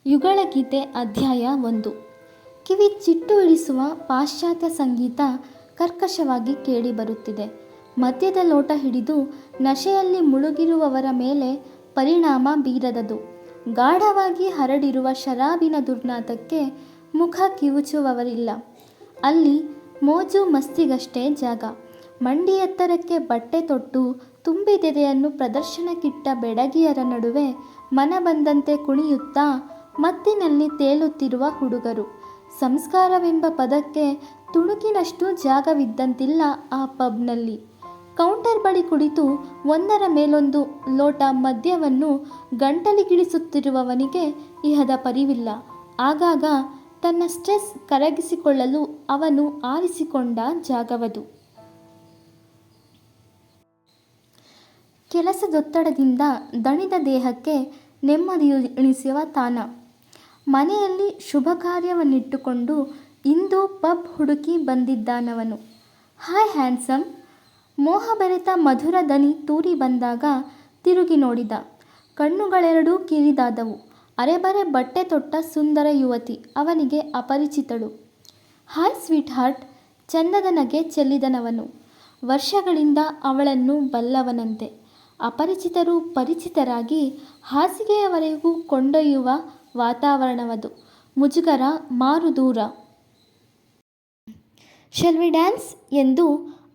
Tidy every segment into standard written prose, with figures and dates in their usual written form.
ಯುಗಳಗೀತೆ ಅಧ್ಯಾಯ 1. ಕಿವಿ ಚಿಟ್ಟು ಹಿಡಿಸುವ ಪಾಶ್ಚಾತ್ಯ ಸಂಗೀತ ಕರ್ಕಶವಾಗಿ ಕೇಳಿಬರುತ್ತಿದೆ. ಮದ್ಯದ ಲೋಟ ಹಿಡಿದು ನಶೆಯಲ್ಲಿ ಮುಳುಗಿರುವವರ ಮೇಲೆ ಪರಿಣಾಮ ಬೀರದದು. ಗಾಢವಾಗಿ ಹರಡಿರುವ ಶರಾಬಿನ ದುರ್ನಾದಕ್ಕೆ ಮುಖ ಕಿವುಚುವವರಿಲ್ಲ. ಅಲ್ಲಿ ಮೋಜು ಮಸ್ತಿಗಷ್ಟೇ ಜಾಗ. ಮಂಡಿ ಎತ್ತರಕ್ಕೆ ಬಟ್ಟೆ ತೊಟ್ಟು ತುಂಬಿದೆದೆಯನ್ನು ಪ್ರದರ್ಶನಕ್ಕಿಟ್ಟ ಬೆಡಗಿಯರ ನಡುವೆ ಮನ ಬಂದಂತೆ ಕುಣಿಯುತ್ತಾ ಮತ್ತಿನಲ್ಲಿ ತೇಲುತ್ತಿರುವ ಹುಡುಗರು. ಸಂಸ್ಕಾರವೆಂಬ ಪದಕ್ಕೆ ತುಣುಕಿನಷ್ಟು ಜಾಗವಿದ್ದಂತಿಲ್ಲ ಆ ಪಬ್ನಲ್ಲಿ. ಕೌಂಟರ್ ಬಳಿ ಕುಳಿತು ಒಂದರ ಮೇಲೊಂದು ಲೋಟ ಮದ್ಯವನ್ನು ಗಂಟಲಿಗಿಳಿಸುತ್ತಿರುವವನಿಗೆ ಇಹದ ಪರಿವಿಲ್ಲ. ಆಗಾಗ ತನ್ನ ಸ್ಟ್ರೆಸ್ ಕರಗಿಸಿಕೊಳ್ಳಲು ಅವನು ಆರಿಸಿಕೊಂಡ ಜಾಗವದು. ಕೆಲಸದೊತ್ತಡದಿಂದ ದಣಿದ ದೇಹಕ್ಕೆ ನೆಮ್ಮದಿಯುಣಿಸುವ ತಾಣ. ಮನೆಯಲ್ಲಿ ಶುಭ ಕಾರ್ಯವನ್ನಿಟ್ಟುಕೊಂಡು ಇಂದು ಪಬ್ ಹುಡುಕಿ ಬಂದಿದ್ದಾನವನು. Hi handsome. ಮೋಹಬೆರೆತ ಮಧುರ ದನಿ ತೂರಿ ಬಂದಾಗ ತಿರುಗಿ ನೋಡಿದ. ಕಣ್ಣುಗಳೆರಡೂ ಕಿರಿದಾದವು. ಅರೆಬರೆ ಬಟ್ಟೆ ತೊಟ್ಟ ಸುಂದರ ಯುವತಿ ಅವನಿಗೆ ಅಪರಿಚಿತಳು. Hi sweet heart. ಚಂದದ ನಗೆ ಚೆಲ್ಲಿದನವನು. ವರ್ಷಗಳಿಂದ ಅವಳನ್ನು ಬಲ್ಲವನಂತೆ. ಅಪರಿಚಿತರು ಪರಿಚಿತರಾಗಿ ಹಾಸಿಗೆಯವರೆಗೂ ಕೊಂಡೊಯ್ಯುವ ವಾತಾವರಣವದು. ಮುಜುಗರ ಮಾರುದೂರ. ಶೆಲ್ ವಿ ಡ್ಯಾನ್ಸ್ ಎಂದು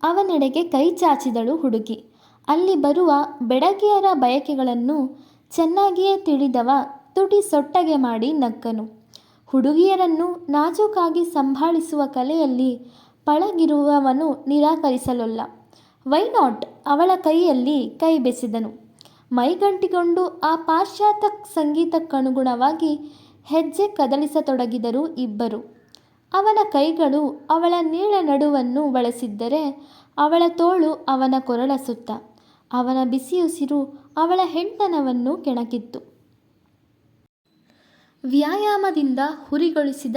ಅವನೆಡೆಗೆ ಕೈ ಚಾಚಿದಳು ಹುಡುಗಿ. ಅಲ್ಲಿ ಬರುವ ಬೆಡಗಿಯರ ಬಯಕೆಗಳನ್ನು ಚೆನ್ನಾಗಿಯೇ ತಿಳಿದವ ತುಟಿ ಸೊಟ್ಟಗೆ ಮಾಡಿ ನಕ್ಕನು. ಹುಡುಗಿಯರನ್ನು ನಾಜೂಕಾಗಿ ಸಂಭಾಳಿಸುವ ಕಲೆಯಲ್ಲಿ ಪಳಗಿರುವವನು ನಿರಾಕರಿಸಲೊಲ್ಲ. Why not. ಅವಳ ಕೈಯಲ್ಲಿ ಕೈ ಬೆಸೆದನು. ಮೈಗಂಟಿಗೊಂಡು ಆ ಪಾಶ್ಚಾತ್ಯ ಸಂಗೀತಕ್ಕನುಗುಣವಾಗಿ ಹೆಜ್ಜೆ ಕದಲಿಸತೊಡಗಿದರು ಇಬ್ಬರು. ಅವನ ಕೈಗಳು ಅವಳ ನೀಳ ನಡುವನ್ನು ಬಳಸಿದ್ದರೆ ಅವಳ ತೋಳು ಅವನ ಕೊರಳ ಸುತ್ತ. ಅವನ ಬಿಸಿಯುಸಿರು ಅವಳ ಹೆಣ್ತನವನ್ನು ಕೆಣಕಿತ್ತು. ವ್ಯಾಯಾಮದಿಂದ ಹುರಿಗೊಳಿಸಿದ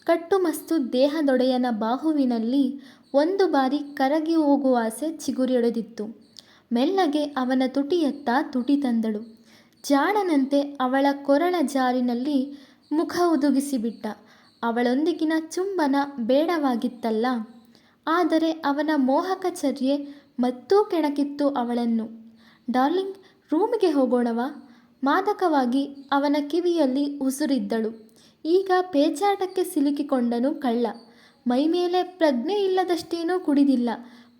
ಕಟ್ಟುಮಸ್ತು ದೇಹದೊಡೆಯನ ಬಾಹುವಿನಲ್ಲಿ ಒಂದು ಬಾರಿ ಕರಗಿ ಹೋಗುವಾಸೆ ಚಿಗುರಿಯೊಡೆದಿತ್ತು. ಮೆಲ್ಲಗೆ ಅವನ ತುಟಿಯತ್ತ ತುಟಿ ತಂದಳು. ಜಾಣನಂತೆ ಅವಳ ಕೊರಳ ಜಾರಿನಲ್ಲಿ ಮುಖ ಹುದುಗಿಸಿಬಿಟ್ಟ. ಅವಳೊಂದಿಗಿನ ಚುಂಬನ ಬೇಡವಾಗಿತ್ತಲ್ಲ. ಆದರೆ ಅವನ ಮೋಹಕ ಚರ್ಯೆ ಮತ್ತೂ ಕೆಣಕಿತ್ತು ಅವಳನ್ನು. ಡಾರ್ಲಿಂಗ್, ರೂಮಿಗೆ ಹೋಗೋಣವಾ? ಮಾದಕವಾಗಿ ಅವನ ಕಿವಿಯಲ್ಲಿ ಉಸುರಿದ್ದಳು. ಈಗ ಪೇಚಾಟಕ್ಕೆ ಸಿಲುಕಿಕೊಂಡನು ಕಳ್ಳ. ಮೈಮೇಲೆ ಪ್ರಜ್ಞೆ ಇಲ್ಲದಷ್ಟೇನೂ ಕುಡಿದಿಲ್ಲ.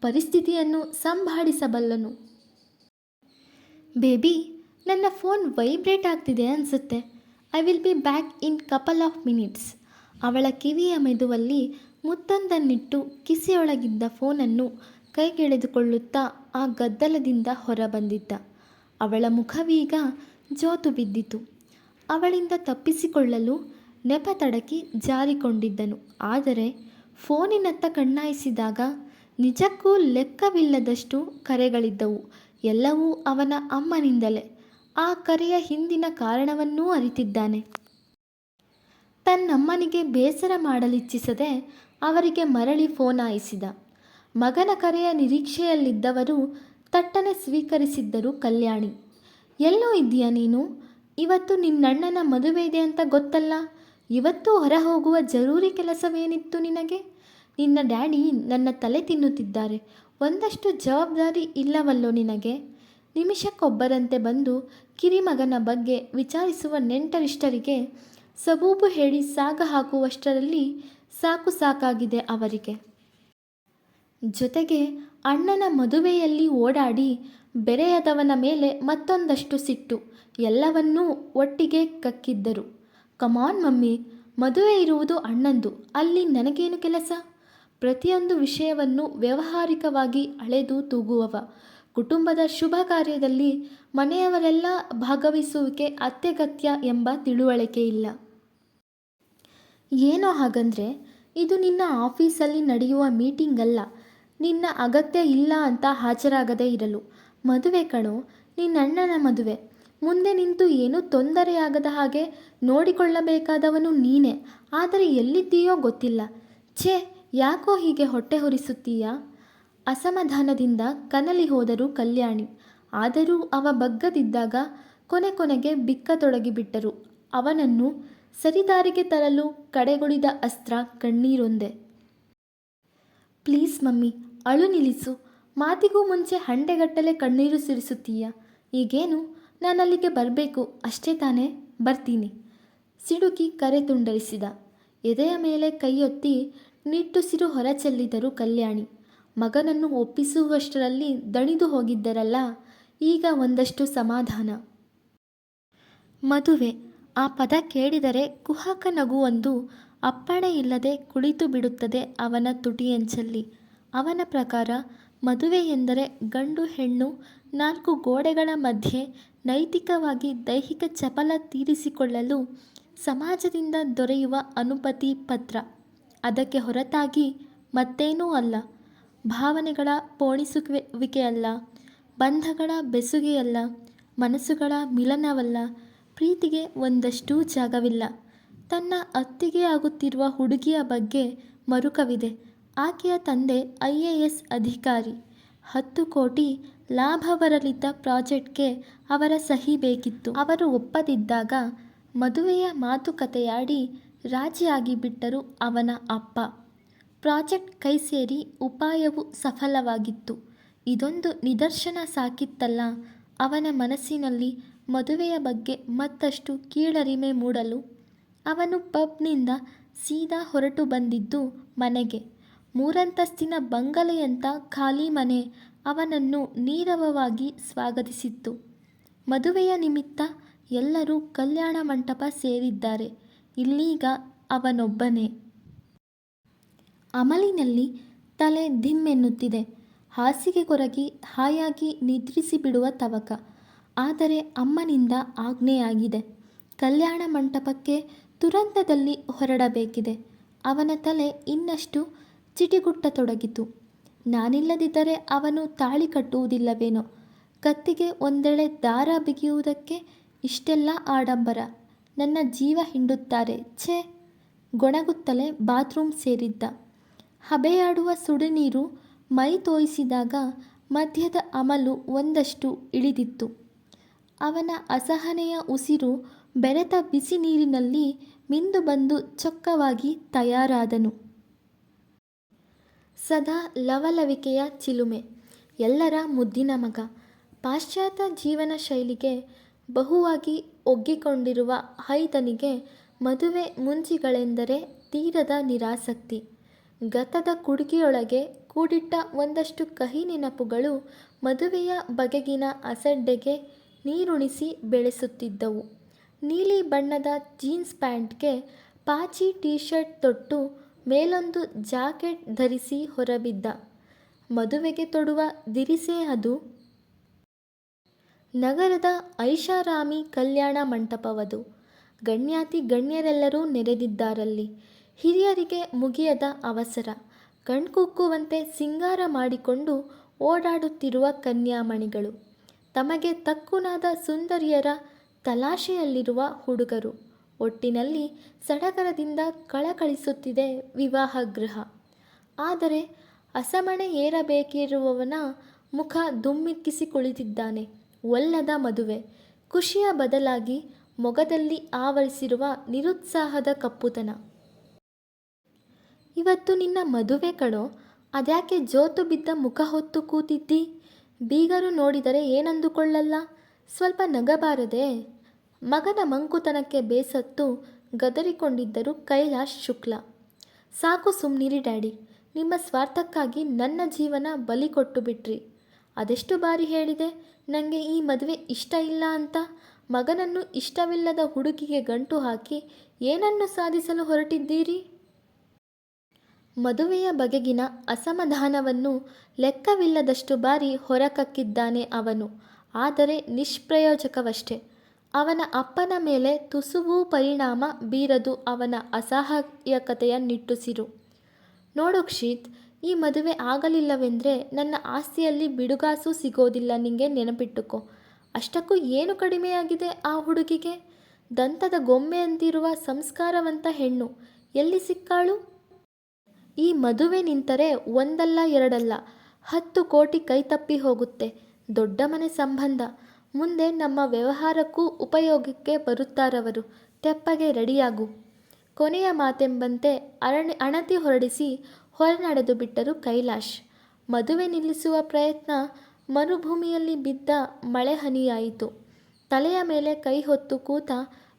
ಪರಿಸ್ಥಿತಿಯನ್ನು ಸಂಭಾಳಿಸಬಲ್ಲನು. ಬೇಬಿ, ನನ್ನ ಫೋನ್ ವೈಬ್ರೇಟ್ ಆಗ್ತಿದೆ ಅನಿಸುತ್ತೆ. I will be back in couple of minutes. ಅವಳ ಕಿವಿಯ ಮೆದುವಲ್ಲಿ ಮುತ್ತೊಂದನ್ನಿಟ್ಟು ಕಿಸೆಯೊಳಗಿದ್ದ ಫೋನನ್ನು ಕೈಗೆಳೆದುಕೊಳ್ಳುತ್ತಾ ಆ ಗದ್ದಲದಿಂದ ಹೊರಬಂದಿದ್ದ. ಅವಳ ಮುಖವೀಗ ಜೋತು ಬಿದ್ದಿತು. ಅವಳಿಂದ ತಪ್ಪಿಸಿಕೊಳ್ಳಲು ನೆಪ ತಡಕಿ ಜಾರಿಕೊಂಡಿದ್ದನು. ಆದರೆ ಫೋನಿನತ್ತ ಕಣ್ಣಾಯಿಸಿದಾಗ ನಿಜಕ್ಕೂ ಲೆಕ್ಕವಿಲ್ಲದಷ್ಟು ಕರೆಗಳಿದ್ದವು. ಎಲ್ಲವೂ ಅವನ ಅಮ್ಮನಿಂದಲೇ. ಆ ಕರೆಯ ಹಿಂದಿನ ಕಾರಣವನ್ನೂ ಅರಿತಿದ್ದಾನೆ. ತನ್ನಮ್ಮನಿಗೆ ಬೇಸರ ಮಾಡಲಿಚ್ಛಿಸದೆ ಅವರಿಗೆ ಮರಳಿ ಫೋನಾಯಿಸಿದ. ಮಗನ ಕರೆಯ ನಿರೀಕ್ಷೆಯಲ್ಲಿದ್ದವರು ತಟ್ಟನೆ ಸ್ವೀಕರಿಸಿದ್ದರು. ಕಲ್ಯಾಣಿ, ಎಲ್ಲೋ ಇದ್ದೀಯಾ ನೀನು? ಇವತ್ತು ನಿನ್ನಣ್ಣನ ಮದುವೆ ಇದೆ ಅಂತ ಗೊತ್ತಲ್ಲ. ಇವತ್ತು ಹೊರ ಹೋಗುವ ಜರೂರಿ ಕೆಲಸವೇನಿತ್ತು ನಿನಗೆ? ನಿನ್ನ ಡ್ಯಾಡಿ ನನ್ನ ತಲೆ ತಿನ್ನುತ್ತಿದ್ದಾರೆ. ಒಂದಷ್ಟು ಜವಾಬ್ದಾರಿ ಇಲ್ಲವಲ್ಲೋ ನಿನಗೆ? ನಿಮಿಷಕ್ಕೊಬ್ಬರಂತೆ ಬಂದು ಕಿರಿಮಗನ ಬಗ್ಗೆ ವಿಚಾರಿಸುವ ನೆಂಟರಿಷ್ಟರಿಗೆ ಸಬೂಬು ಹೇಳಿ ಸಾಗ ಹಾಕುವಷ್ಟರಲ್ಲಿ ಸಾಕಾಗಿದೆ ಅವರಿಗೆ. ಜೊತೆಗೆ ಅಣ್ಣನ ಮದುವೆಯಲ್ಲಿ ಓಡಾಡಿ ಬೆರೆಯದವನ ಮೇಲೆ ಮತ್ತೊಂದಷ್ಟು ಸಿಟ್ಟು. ಎಲ್ಲವನ್ನೂ ಒಟ್ಟಿಗೆ ಕಕ್ಕಿದ್ದರು. ಕಮಾನ್ ಮಮ್ಮಿ, ಮದುವೆ ಇರುವುದು ಅಣ್ಣಂದು. ಅಲ್ಲಿ ನನಗೇನು ಕೆಲಸ? ಪ್ರತಿಯೊಂದು ವಿಷಯವನ್ನು ವ್ಯಾವಹಾರಿಕವಾಗಿ ಅಳೆದು ತೂಗುವವ. ಕುಟುಂಬದ ಶುಭ ಕಾರ್ಯದಲ್ಲಿ ಮನೆಯವರೆಲ್ಲ ಭಾಗವಹಿಸುವಿಕೆ ಅತ್ಯಗತ್ಯ ಎಂಬ ತಿಳುವಳಿಕೆ ಇಲ್ಲ. ಏನೋ ಹಾಗಂದ್ರೆ, ಇದು ನಿನ್ನ ಆಫೀಸಲ್ಲಿ ನಡೆಯುವ ಮೀಟಿಂಗ್ ಅಲ್ಲ. ನಿನ್ನ ಅಗತ್ಯ ಇಲ್ಲ ಅಂತ ಹಾಜರಾಗದೇ ಇರಲು. ಮದುವೆ ಕಣೋ, ನಿನ್ನಣ್ಣನ ಮದುವೆ. ಮುಂದೆ ನಿಂತು ಏನೂ ತೊಂದರೆಯಾಗದ ಹಾಗೆ ನೋಡಿಕೊಳ್ಳಬೇಕಾದವನು ನೀನೇ. ಆದರೆ ಎಲ್ಲಿದ್ದೀಯೋ ಗೊತ್ತಿಲ್ಲ. ಛೇ, ಯಾಕೋ ಹೀಗೆ ಹೊಟ್ಟೆ ಹೊರಿಸುತ್ತೀಯಾ? ಅಸಮಾಧಾನದಿಂದ ಕನಲಿ ಹೋದರು ಕಲ್ಯಾಣಿ. ಆದರೂ ಅವ ಬಗ್ಗದಿದ್ದಾಗ ಕೊನೆಗೆ ಬಿಕ್ಕತೊಡಗಿಬಿಟ್ಟರು ಅವನನ್ನು ಸರಿದಾರಿಗೆ ತರಲು ಕಡೆಗುಳಿದ ಅಸ್ತ್ರ ಕಣ್ಣೀರೊಂದೇ. ಪ್ಲೀಸ್ ಮಮ್ಮಿ, ಅಳು ನಿಲ್ಲಿಸು. ಮಾತಿಗೂ ಮುಂಚೆ ಹಂಡೆಗಟ್ಟಲೆ ಕಣ್ಣೀರು ಸುರಿಸುತ್ತೀಯ. ಈಗೇನು, ನಾನಲ್ಲಿಗೆ ಬರಬೇಕು ಅಷ್ಟೇ ತಾನೇ? ಬರ್ತೀನಿ. ಸಿಡುಕಿ ಕರೆ ತುಂಡರಿಸಿದ. ಎದೆಯ ಮೇಲೆ ಕೈಯೊತ್ತಿ ನಿಟ್ಟುಸಿರು ಹೊರಚೆಲ್ಲಿದರು ಕಲ್ಯಾಣಿ. ಮಗನನ್ನು ಒಪ್ಪಿಸುವಷ್ಟರಲ್ಲಿ ದಣಿದು ಹೋಗಿದ್ದರಲ್ಲ, ಈಗ ಒಂದಷ್ಟು ಸಮಾಧಾನ. ಮದುವೆ, ಆ ಪದ ಕೇಳಿದರೆ ಕುಹಕ ನಗುವೊಂದು ಅಪ್ಪಣೆ ಇಲ್ಲದೆ ಕುಳಿತು ಬಿಡುತ್ತದೆ ಅವನ ತುಟಿಯಂಚಲ್ಲಿ. ಅವನ ಪ್ರಕಾರ ಮದುವೆ ಎಂದರೆ ಗಂಡು ಹೆಣ್ಣು ನಾಲ್ಕು ಗೋಡೆಗಳ ಮಧ್ಯೆ ನೈತಿಕವಾಗಿ ದೈಹಿಕ ಚಪಲ ತೀರಿಸಿಕೊಳ್ಳಲು ಸಮಾಜದಿಂದ ದೊರೆಯುವ ಅನುಮತಿ ಪತ್ರ. ಅದಕ್ಕೆ ಹೊರತಾಗಿ ಮತ್ತೇನೂ ಅಲ್ಲ. ಭಾವನೆಗಳ ಪೋಣಿಸುವಿಕೆಯಲ್ಲ, ಬಂಧಗಳ ಬೆಸುಗೆಯಲ್ಲ, ಮನಸ್ಸುಗಳ ಮಿಲನವಲ್ಲ. ಪ್ರೀತಿಗೆ ಒಂದಷ್ಟೂ ಜಾಗವಿಲ್ಲ. ತನ್ನ ಅತ್ತಿಗೆ ಆಗುತ್ತಿರುವ ಹುಡುಗಿಯ ಬಗ್ಗೆ ಮರುಕವಿದೆ. ಆಕೆಯ ತಂದೆ IAS ಅಧಿಕಾರಿ. 10 ಕೋಟಿ ಲಾಭ ಬರಲಿದ್ದ ಪ್ರಾಜೆಕ್ಟ್ಗೆ ಅವರ ಸಹಿ ಬೇಕಿತ್ತು. ಅವರು ಒಪ್ಪದಿದ್ದಾಗ ಮದುವೆಯ ಮಾತುಕತೆಯಾಡಿ ರಾಜಿಯಾಗಿಬಿಟ್ಟರು ಅವನ ಅಪ್ಪ. ಪ್ರಾಜೆಕ್ಟ್ ಕೈ ಸೇರಿ ಉಪಾಯವು ಸಫಲವಾಗಿತ್ತು. ಇದೊಂದು ನಿದರ್ಶನ ಸಾಕಿತ್ತಲ್ಲ ಅವನ ಮನಸ್ಸಿನಲ್ಲಿ ಮದುವೆಯ ಬಗ್ಗೆ ಮತ್ತಷ್ಟು ಕೀಳರಿಮೆ ಮೂಡಲು. ಅವನು ಪಬ್ನಿಂದ ಸೀದಾ ಹೊರಟು ಬಂದಿದ್ದು ಮನೆಗೆ. 3 ಬಂಗಲೆಯಂಥ ಖಾಲಿ ಮನೆ ಅವನನ್ನು ನೀರವವಾಗಿ ಸ್ವಾಗತಿಸಿತ್ತು. ಮದುವೆಯ ನಿಮಿತ್ತ ಎಲ್ಲರೂ ಕಲ್ಯಾಣ ಮಂಟಪ ಸೇರಿದ್ದಾರೆ. ಇಲ್ಲೀಗ ಅವನೊಬ್ಬನೇ. ಅಮಲಿನಲ್ಲಿ ತಲೆ ಧಿಮ್ಮೆನ್ನುತ್ತಿದೆ. ಹಾಸಿಗೆ ಕೊರಗಿ ಹಾಯಾಗಿ ನಿದ್ರಿಸಿಬಿಡುವ ತವಕ. ಆದರೆ ಅಮ್ಮನಿಂದ ಆಜ್ಞೆಯಾಗಿದೆ. ಕಲ್ಯಾಣ ಮಂಟಪಕ್ಕೆ ತುರಂತದಲ್ಲಿ ಹೊರಡಬೇಕಿದೆ. ಅವನ ತಲೆ ಇನ್ನಷ್ಟು ಚಿಟಿಗುಟ್ಟತೊಡಗಿತು. ನಾನಿಲ್ಲದಿದ್ದರೆ ಅವನು ತಾಳಿ ಕಟ್ಟುವುದಿಲ್ಲವೇನೋ. ಕತ್ತಿಗೆ ಒಂದೆಳೆ ದಾರ ಬಿಗಿಯುವುದಕ್ಕೆ ಇಷ್ಟೆಲ್ಲ ಆಡಂಬರ. ನನ್ನ ಜೀವ ಹಿಂಡುತ್ತಾರೆ, ಛೇ. ಗೊಣಗುತ್ತಲೇ ಬಾತ್ರೂಮ್ ಸೇರಿದ್ದ. ಹಬೆಯಾಡುವ ಸುಡುನೀರು ಮೈ ತೋಯಿಸಿದಾಗ ಮಧ್ಯದ ಅಮಲು ಒಂದಷ್ಟು ಇಳಿದಿತ್ತು. ಅವನ ಅಸಹನೆಯ ಉಸಿರು ಬೆರೆತ ಬಿಸಿ ನೀರಿನಲ್ಲಿ ಮಿಂದು ಬಂದು ಚೊಕ್ಕವಾಗಿ ತಯಾರಾದನು. ಸದಾ ಲವಲವಿಕೆಯ ಚಿಲುಮೆ. ಎಲ್ಲರ ಮುದ್ದಿನ ಮಗ. ಪಾಶ್ಚಾತ್ಯ ಜೀವನ ಶೈಲಿಗೆ ಬಹುವಾಗಿ ಒಗ್ಗಿಕೊಂಡಿರುವ ಹೈದನಿಗೆ ಮದುವೆ ಮುಂಜಿಗಳೆಂದರೆ ತೀರದ ನಿರಾಸಕ್ತಿ. ಗತದ ಕುಡುಕಿಯೊಳಗೆ ಕೂಡಿಟ್ಟ ಒಂದಷ್ಟು ಕಹಿ ನೆನಪುಗಳು ಮದುವೆಯ ಬಗೆಗಿನ ಅಸಡ್ಡೆಗೆ ನೀರುಣಿಸಿ ಬೆಳೆಸುತ್ತಿದ್ದವು. ನೀಲಿ ಬಣ್ಣದ ಜೀನ್ಸ್ ಪ್ಯಾಂಟ್ಗೆ ಪಾಚಿ ಟೀ ಶರ್ಟ್ ತೊಟ್ಟು ಮೇಲೊಂದು ಜಾಕೆಟ್ ಧರಿಸಿ ಹೊರಬಿದ್ದ. ಮದುವೆಗೆ ತೊಡುವ ದಿರಿಸೇ ಅದು. ನಗರದ ಐಷಾರಾಮಿ ಕಲ್ಯಾಣ ಮಂಟಪವದು. ಗಣ್ಯಾತಿ ಗಣ್ಯರೆಲ್ಲರೂ ನೆರೆದಿದ್ದಾರಲ್ಲಿ. ಹಿರಿಯರಿಗೆ ಮುಗಿಯದ ಅವಸರ. ಕಣ್ಕುಕ್ಕುವಂತೆ ಸಿಂಗಾರ ಮಾಡಿಕೊಂಡು ಓಡಾಡುತ್ತಿರುವ ಕನ್ಯಾಮಣಿಗಳು. ತಮಗೆ ತಕ್ಕುನಾದ ಸುಂದರಿಯರ ತಲಾಶೆಯಲ್ಲಿರುವ ಹುಡುಗರು. ಒಟ್ಟಿನಲ್ಲಿ ಸಡಗರದಿಂದ ಕಳಕಳಿಸುತ್ತಿದೆ ವಿವಾಹ ಗೃಹ. ಆದರೆ ಅಸಮಣೆ ಏರಬೇಕಿರುವವನ ಮುಖ ದುಮ್ಮಿಕ್ಕಿಸಿ ಕುಳಿತಿದ್ದಾನೆ. ಒಲ್ಲದ ಮದುವೆ. ಖುಷಿಯ ಬದಲಾಗಿ ಮೊಗದಲ್ಲಿ ಆವರಿಸಿರುವ ನಿರುತ್ಸಾಹದ ಕಪ್ಪುತನ. ಇವತ್ತು ನಿನ್ನ ಮದುವೆ ಕಣೋ, ಅದ್ಯಾಕೆ ಜೋತು ಬಿದ್ದ ಮುಖ ಹೊತ್ತು ಕೂತಿದ್ದಿ? ಬೀಗರು ನೋಡಿದರೆ ಏನಂದುಕೊಳ್ಳಲ್ಲ? ಸ್ವಲ್ಪ ನಗಬಾರದೆ? ಮಗನ ಮಂಕುತನಕ್ಕೆ ಬೇಸತ್ತು ಗದರಿಕೊಂಡಿದ್ದರು ಕೈಲಾಶ್ ಶುಕ್ಲ. ಸಾಕು ಸುಮ್ನಿರಿ ಡ್ಯಾಡಿ. ನಿಮ್ಮ ಸ್ವಾರ್ಥಕ್ಕಾಗಿ ನನ್ನ ಜೀವನ ಬಲಿ ಕೊಟ್ಟು ಬಿಟ್ರಿ. ಅದೆಷ್ಟು ಬಾರಿ ಹೇಳಿದೆ ನನಗೆ ಈ ಮದುವೆ ಇಷ್ಟ ಇಲ್ಲ ಅಂತ. ಮಗನನ್ನು ಇಷ್ಟವಿಲ್ಲದ ಹುಡುಗಿಗೆ ಗಂಟು ಹಾಕಿ ಏನನ್ನು ಸಾಧಿಸಲು ಹೊರಟಿದ್ದೀರಿ? ಮದುವೆಯ ಬಗೆಗಿನ ಅಸಮಾಧಾನವನ್ನು ಲೆಕ್ಕವಿಲ್ಲದಷ್ಟು ಬಾರಿ ಹೊರಕಕ್ಕಿದ್ದಾನೆ ಅವನು. ಆದರೆ ನಿಷ್ಪ್ರಯೋಜಕವಷ್ಟೇ. ಅವನ ಅಪ್ಪನ ಮೇಲೆ ತುಸುವೂ ಪರಿಣಾಮ ಬೀರದು ಅವನ ಅಸಹಾಯಕತೆಯ ನಿಟ್ಟುಸಿರು. ನೋಡು ಕ್ಷಿತ್, ಈ ಮದುವೆ ಆಗಲಿಲ್ಲವೆಂದರೆ ನನ್ನ ಆಸ್ತಿಯಲ್ಲಿ ಬಿಡುಗಾಸು ಸಿಗೋದಿಲ್ಲ, ನಿಂಗೆ ನೆನಪಿಟ್ಟುಕೋ. ಅಷ್ಟಕ್ಕೂ ಏನು ಕಡಿಮೆಯಾಗಿದೆ ಆ ಹುಡುಗಿಗೆ? ದಂತದ ಗೊಂಬೆಯಂತಿರುವ ಸಂಸ್ಕಾರವಂತ ಹೆಣ್ಣು ಎಲ್ಲಿ ಸಿಕ್ಕಾಳು? ಈ ಮದುವೆ ನಿಂತರೆ ಒಂದಲ್ಲ ಎರಡಲ್ಲ 10 ಕೋಟಿ ಕೈತಪ್ಪಿ ಹೋಗುತ್ತೆ. ದೊಡ್ಡ ಮನೆ ಸಂಬಂಧ. ಮುಂದೆ ನಮ್ಮ ವ್ಯವಹಾರಕ್ಕೂ ಉಪಯೋಗಕ್ಕೆ ಬರುತ್ತಾರವರು. ತೆಪ್ಪಗೆ ರೆಡಿಯಾಗು. ಕೊನೆಯ ಮಾತೆಂಬಂತೆ ಅಣತಿ ಹೊರಡಿಸಿ ಹೊರನಡೆದು ಬಿಟ್ಟರು ಕೈಲಾಶ್. ಮದುವೆ ನಿಲ್ಲಿಸುವ ಪ್ರಯತ್ನ ಮರುಭೂಮಿಯಲ್ಲಿ ಬಿದ್ದ ಮಳೆಹನಿಯಾಯಿತು. ತಲೆಯ ಮೇಲೆ ಕೈ ಹೊತ್ತು ಕೂತ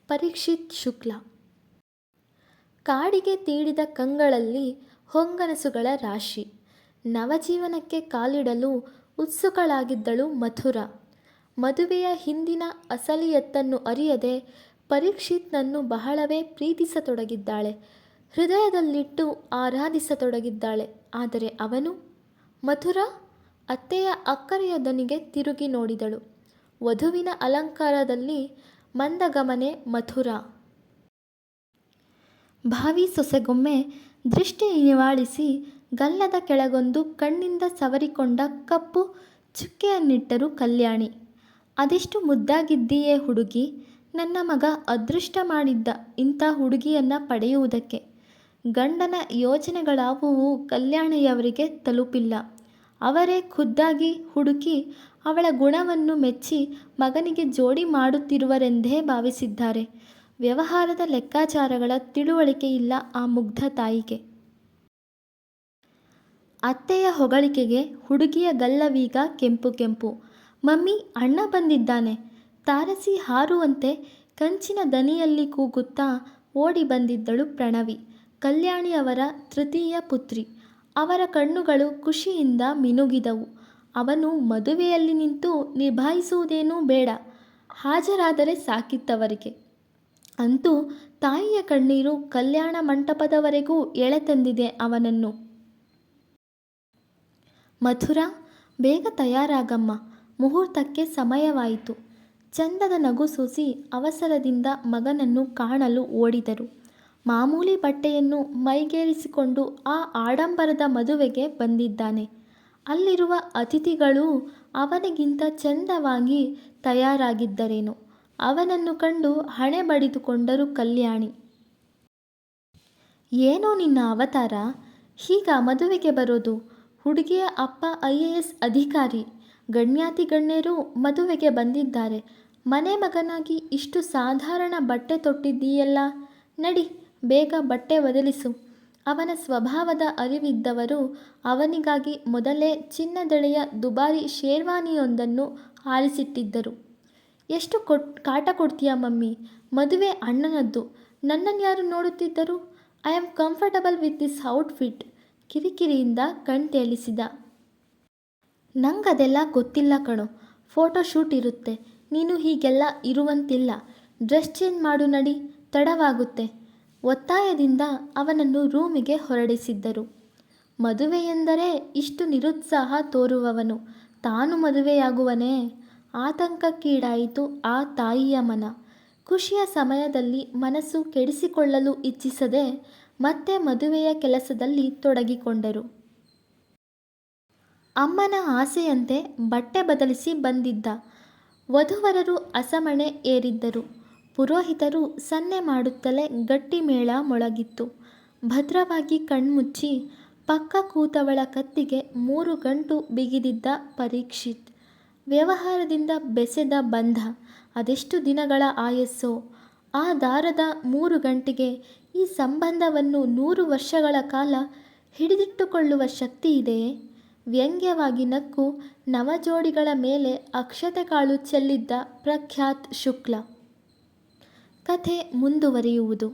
ಪರೀಕ್ಷಿತ್ ಶುಕ್ಲ. ಕಾಡಿಗೆ ತೀಡಿದ ಕಂಗಳಲ್ಲಿ ಹೊಂಗನಸುಗಳ ರಾಶಿ. ನವಜೀವನಕ್ಕೆ ಕಾಲಿಡಲು ಉತ್ಸುಕಳಾಗಿದ್ದಳು ಮಥುರಾ. ಮದುವೆಯ ಹಿಂದಿನ ಅಸಲಿಯತ್ತನ್ನು ಅರಿಯದೆ ಪರೀಕ್ಷಿತ್ನನ್ನು ಬಹಳವೇ ಪ್ರೀತಿಸತೊಡಗಿದ್ದಾಳೆ. ಹೃದಯದಲ್ಲಿಟ್ಟು ಆರಾಧಿಸತೊಡಗಿದ್ದಾಳೆ. ಆದರೆ ಅವನು? ಮಥುರಾ? ಅತ್ತೆಯ ಅಕ್ಕರೆಯ ದನಿಗೆ ತಿರುಗಿ ನೋಡಿದಳು. ವಧುವಿನ ಅಲಂಕಾರದಲ್ಲಿ ಮಂದಗಮನೆ ಮಥುರಾ. ಭಾವಿ ಸೊಸೆಗೊಮ್ಮೆ ದೃಷ್ಟಿ ನಿವಾಳಿಸಿ ಗಲ್ಲದ ಕೆಳಗೊಂದು ಕಣ್ಣಿಂದ ಸವರಿಕೊಂಡ ಕಪ್ಪು ಚುಕ್ಕೆಯನ್ನಿಟ್ಟರು ಕಲ್ಯಾಣಿ. ಅದೆಷ್ಟು ಮುದ್ದಾಗಿದ್ದೀಯೇ ಹುಡುಗಿ. ನನ್ನ ಮಗ ಅದೃಷ್ಟ ಮಾಡಿದ್ದ ಇಂಥ ಹುಡುಗಿಯನ್ನು ಪಡೆಯುವುದಕ್ಕೆ. ಗಂಡನ ಯೋಚನೆಗಳಾವುವು ಕಲ್ಯಾಣಿಯವರಿಗೆ ತಲುಪಿಲ್ಲ. ಅವರೇ ಖುದ್ದಾಗಿ ಹುಡುಕಿ ಅವಳ ಗುಣವನ್ನು ಮೆಚ್ಚಿ ಮಗನಿಗೆ ಜೋಡಿ ಮಾಡುತ್ತಿರುವರೆಂದೇ ಭಾವಿಸಿದ್ದಾರೆ. ವ್ಯವಹಾರದ ಲೆಕ್ಕಾಚಾರಗಳ ತಿಳುವಳಿಕೆ ಇಲ್ಲ ಆ ಮುಗ್ಧ ತಾಯಿಗೆ. ಅತ್ತೆಯ ಹೊಗಳಿಕೆಗೆ ಹುಡುಗಿಯ ಗಲ್ಲವೀಗ ಕೆಂಪು ಕೆಂಪು. ಮಮ್ಮಿ, ಅಣ್ಣ ಬಂದಿದ್ದಾನೆ. ತಾರಸಿ ಹಾರುವಂತೆ ಕಂಚಿನ ದನಿಯಲ್ಲಿ ಕೂಗುತ್ತಾ ಓಡಿ ಬಂದಿದ್ದಳು ಪ್ರಣವಿ, ಕಲ್ಯಾಣಿಯವರ ತೃತೀಯ ಪುತ್ರಿ. ಅವರ ಕಣ್ಣುಗಳು ಖುಷಿಯಿಂದ ಮಿನುಗಿದವು. ಅವನು ಮದುವೆಯಲ್ಲಿ ನಿಂತು ನಿಭಾಯಿಸುವುದೇನೂ ಬೇಡ, ಹಾಜರಾದರೆ ಸಾಕಿತ್ತವರಿಗೆ. ಅಂತೂ ತಾಯಿಯ ಕಣ್ಣೀರು ಕಲ್ಯಾಣ ಮಂಟಪದವರೆಗೂ ಎಳೆತಂದಿದೆ ಅವನನ್ನು. ಮಥುರಾ, ಬೇಗ ತಯಾರಾಗಮ್ಮ, ಮುಹೂರ್ತಕ್ಕೆ ಸಮಯವಾಯಿತು. ಚಂದದ ನಗು ಸೂಸಿ ಅವಸರದಿಂದ ಮಗನನ್ನು ಕಾಣಲು ಓಡಿದರು. ಮಾಮೂಲಿ ಬಟ್ಟೆಯನ್ನು ಮೈಗೇರಿಸಿಕೊಂಡು ಆ ಆಡಂಬರದ ಮದುವೆಗೆ ಬಂದಿದ್ದಾನೆ. ಅಲ್ಲಿರುವ ಅತಿಥಿಗಳೂ ಅವನಿಗಿಂತ ಚಂದವಾಗಿ ತಯಾರಾಗಿದ್ದರೇನೋ. ಅವನನ್ನು ಕಂಡು ಹಣೆ ಬಡಿದುಕೊಂಡರು ಕಲ್ಯಾಣಿ. ಏನೋ ನಿನ್ನ ಅವತಾರ, ಹೀಗ ಮದುವೆಗೆ ಬರೋದು? ಹುಡುಗಿಯ ಅಪ್ಪ IAS ಅಧಿಕಾರಿ, ಗಣ್ಯಾತಿ ಗಣ್ಯರು ಮದುವೆಗೆ ಬಂದಿದ್ದಾರೆ. ಮನೆ ಮಗನಾಗಿ ಇಷ್ಟು ಸಾಧಾರಣ ಬಟ್ಟೆ ತೊಟ್ಟಿದ್ದೀಯಲ್ಲ. ನಡಿ, ಬೇಗ ಬಟ್ಟೆ ಬದಲಿಸು. ಅವನ ಸ್ವಭಾವದ ಅರಿವಿದ್ದವರು ಅವನಿಗಾಗಿ ಮೊದಲೇ ಚಿನ್ನದೆಳೆಯ ದುಬಾರಿ ಶೇರ್ವಾನಿಯೊಂದನ್ನು ಆರಿಸಿಟ್ಟಿದ್ದರು. ಎಷ್ಟು ಕಾಟ ಕೊಡ್ತೀಯ ಮಮ್ಮಿ? ಮದುವೆ ಅಣ್ಣನದ್ದು, ನನ್ನನ್ಯಾರು ನೋಡುತ್ತಿದ್ದರು? I am comfortable with this outfit. ಕಿರಿಕಿರಿಯಿಂದ ಕಣ್ತೇಳಿಸಿದ. ನಂಗದೆಲ್ಲ ಗೊತ್ತಿಲ್ಲ ಕಣೋ. ಫೋಟೋ ಶೂಟ್ ಇರುತ್ತೆ, ನೀನು ಹೀಗೆಲ್ಲ ಇರುವಂತಿಲ್ಲ. ಡ್ರೆಸ್ ಚೇಂಜ್ ಮಾಡು ನಡಿ, ತಡವಾಗುತ್ತೆ. ಒತ್ತಾಯದಿಂದ ಅವನನ್ನು ರೂಮಿಗೆ ಹೊರಡಿಸಿದ್ದರು. ಮದುವೆಯೆಂದರೆ ಇಷ್ಟು ನಿರುತ್ಸಾಹ ತೋರುವವನು ತಾನು ಮದುವೆಯಾಗುವನೇ? ಆತಂಕಕ್ಕೀಡಾಯಿತು ಆ ತಾಯಿಯ ಮನ. ಖುಷಿಯ ಸಮಯದಲ್ಲಿ ಮನಸ್ಸು ಕೆಡಿಸಿಕೊಳ್ಳಲು ಇಚ್ಛಿಸದೆ ಮತ್ತೆ ಮದುವೆಯ ಕೆಲಸದಲ್ಲಿ ತೊಡಗಿಕೊಂಡರು. ಅಮ್ಮನ ಆಸೆಯಂತೆ ಬಟ್ಟೆ ಬದಲಿಸಿ ಬಂದಿದ್ದ. ವಧುವರರು ಅಸಮಣೆ ಏರಿದ್ದರು. ಪುರೋಹಿತರು ಸನ್ನೆ ಮಾಡುತ್ತಲೇ ಗಟ್ಟಿ ಮೇಳ ಮೊಳಗಿತ್ತು. ಭದ್ರವಾಗಿ ಕಣ್ಮುಚ್ಚಿ ಪಕ್ಕ ಕೂತವಳ ಕತ್ತಿಗೆ 3 ಗಂಟು ಬಿಗಿದಿದ್ದ ಪರೀಕ್ಷಿತ್. ವ್ಯವಹಾರದಿಂದ ಬೆಸೆದ ಬಂಧ ಅದೆಷ್ಟು ದಿನಗಳ ಆಯಸ್ಸೋ. ಆ ದಾರದ 3 ಗಂಟೆಗೆ ಈ ಸಂಬಂಧವನ್ನು 100 ವರ್ಷಗಳ ಕಾಲ ಹಿಡಿದಿಟ್ಟುಕೊಳ್ಳುವ ಶಕ್ತಿ ಇದೆಯೇ? ವ್ಯಂಗ್ಯವಾಗಿ ನಕ್ಕು ನವಜೋಡಿಗಳ ಮೇಲೆ ಅಕ್ಷತೆ ಕಾಳು ಚೆಲ್ಲಿದ್ದ ಪ್ರಖ್ಯಾತ್ ಶುಕ್ಲ. ಕಥೆ ಮುಂದುವರಿಯುವುದು.